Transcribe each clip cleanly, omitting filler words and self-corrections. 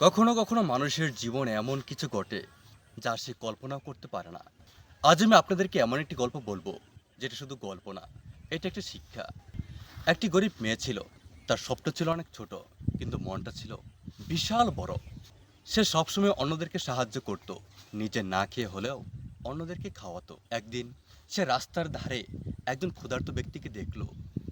কখনো কখনো মানুষের জীবনে এমন কিছু ঘটে যা সে কল্পনাও করতে পারে না। আজ আমি আপনাদেরকে এমন একটি গল্প বলবো যেটা শুধু গল্প না, এটা একটা শিক্ষা। একটি গরিব মেয়ে ছিল। তার স্বপ্ন ছিল অনেক ছোট, কিন্তু মনটা ছিল বিশাল বড়। সে সবসময় অন্যদেরকে সাহায্য করত, নিজে না খেয়ে হলেও অন্যদেরকে খাওয়াতো। একদিন সে রাস্তার ধারে একজন ক্ষুধার্ত ব্যক্তিকে দেখলো।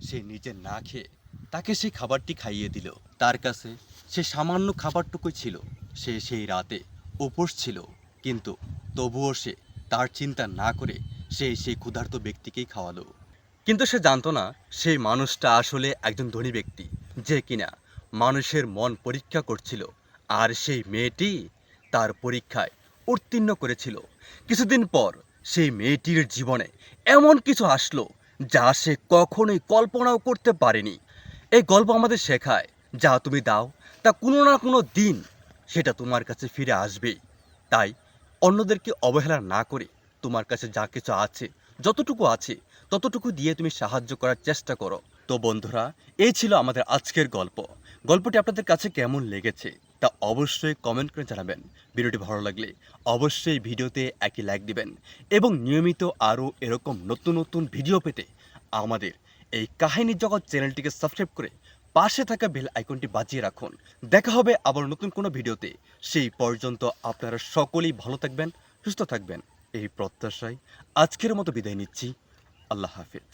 সে নিজে না খেয়ে তাকে সেই খাবারটি খাইয়ে দিল। তার কাছে সে সামান্য খাবারটুকুই ছিল। সে সেই রাতে উপোস ছিল, কিন্তু তবুও সে তার চিন্তা না করে সেই ক্ষুধার্ত ব্যক্তিকেই খাওয়ালো। কিন্তু সে জানতো না সেই মানুষটা আসলে একজন ধনী ব্যক্তি, যে কিনা মানুষের মন পরীক্ষা করছিল। আর সেই মেয়েটি তার পরীক্ষায় উত্তীর্ণ করেছিল। কিছুদিন পর সেই মেয়েটির জীবনে এমন কিছু আসলো যা সে কখনোই কল্পনাও করতে পারেনি। এই গল্প আমাদের শেখায়, যা তুমি দাও তা কোনো না কোনো দিন সেটা তোমার কাছে ফিরে আসবেই। তাই অন্যদেরকে অবহেলা না করে তোমার কাছে যা কিছু আছে, যতটুকু আছে ততটুকু দিয়ে তুমি সাহায্য করার চেষ্টা করো। তো বন্ধুরা, এই ছিল আমাদের আজকের গল্প। গল্পটি আপনাদের কাছে কেমন লেগেছে তা অবশ্যই কমেন্ট করে জানাবেন। ভিডিওটি ভালো লাগলে অবশ্যই ভিডিওতে একটি লাইক দিবেন এবং নিয়মিত আরও এরকম নতুন নতুন ভিডিও পেতে আমাদের এই কাহিনী জগৎ চ্যানেলটিকে সাবস্ক্রাইব করে পাশে থাকা বেল আইকনটি বাজিয়ে রাখুন। দেখা হবে আবার নতুন কোনো ভিডিওতে। সেই পর্যন্ত আপনারা সকলেই ভালো থাকবেন, সুস্থ থাকবেন, এই প্রত্যাশায় আজকের মতো বিদায় নিচ্ছি। আল্লাহ হাফেজ।